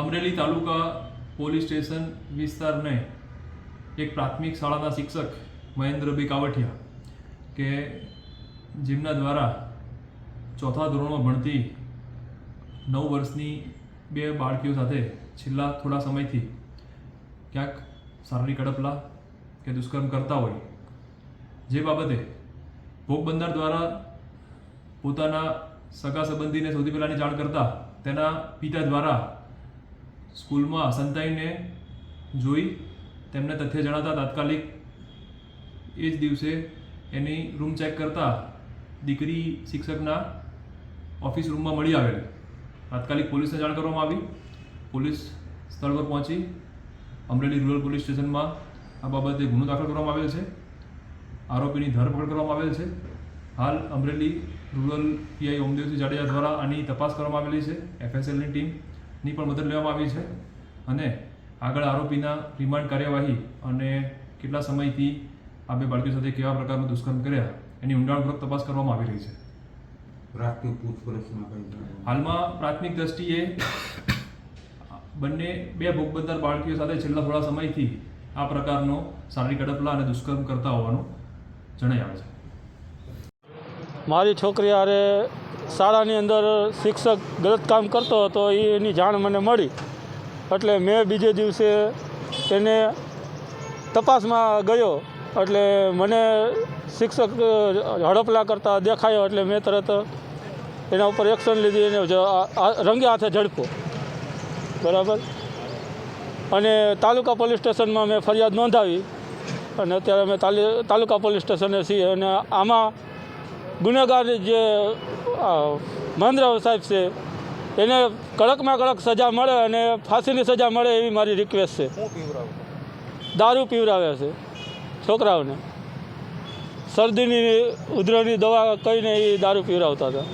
અમરેલી તાલુકા police station વિસ્તારને એક પ્રાથમિક શાળાના શિક્ષક મહેન્દ્રભાઈ કાવઠિયા કે જેમના દ્વારા ચોથા ધોરણમાં ભણતી 9 વર્ષની 2 બાળકીઓ સાથે છેલ્લા થોડા સમયથી ક્યાંક શારીરિક અડપલા કે દુષ્કર્મ કરતા હોય, જે બાબતે ભોગ બનનાર દ્વારા પોતાના સગા સંબંધીને સૌથી પહેલાંની જાણ કરતા તેના પિતા દ્વારા સ્કૂલમાં સંતાઈને જોઈ તેમને તથ્ય જણાતા તાત્કાલિક એ જ દિવસે એની રૂમ ચેક કરતા દીકરી શિક્ષકના ઓફિસ રૂમમાં મળી આવેલી. તાત્કાલિક પોલીસને જાણ કરવામાં આવી. પોલીસ સ્થળ પર પહોંચી અમરેલી રૂરલ પોલીસ સ્ટેશનમાં આ બાબતે ગુનો દાખલ કરવામાં આવેલ છે. આરોપીની ધરપકડ કરવામાં આવેલ છે. હાલ અમરેલી રૂરલ પીઆઈ ઓમદેવસિંહ જાડેજા દ્વારા આની તપાસ કરવામાં આવેલી છે. FSLની ટીમની પણ મદદ લેવામાં આવી છે અને આગળ આરોપીના રિમાન્ડ કાર્યવાહી અને કેટલા સમયથી આ 2 બાળકીઓ સાથે કેવા પ્રકારનું દુષ્કર્મ કર્યા એની ઊંડાણપૂર્વક તપાસ કરવામાં આવી રહી છે. પ્રાથમિક પૂછપરછમાં હાલમાં પ્રાથમિક દ્રષ્ટિએ બંને 2 ભોગ બનનાર બાળકીઓ સાથે છેલ્લા થોડા સમયથી આ પ્રકારનો શારીરિક અડપલા અને દુષ્કર્મ કરતા હોવાનું જણાઈ આવે છે. મારી છોકરી હારે શાળાની અંદર શિક્ષક ગલત કામ કરતો હતો, એની જાણ મને મળી એટલે મેં બીજે દિવસે એને તપાસમાં ગયો. એટલે મને શિક્ષક હડપલા કરતા દેખાયો એટલે મેં તરત એના ઉપર એક્શન લીધી, એને રંગે હાથે ઝડપ્યો. બરાબર. અને તાલુકા પોલીસ સ્ટેશનમાં મેં ફરિયાદ નોંધાવી અને અત્યારે અમે તાલુકા પોલીસ સ્ટેશને છીએ. અને આમાં ગુનેગાર જે મહેન્દ્ર સાહેબ છે એને કડકમાં કડક સજા મળે અને ફાંસીની સજા મળે એવી મારી રિક્વેસ્ટ છે. દારૂ પીવરાવે છે છોકરાઓને, શરદીની ઉધરસની દવા કહીને એ દારૂ પીવરાવતા હતા.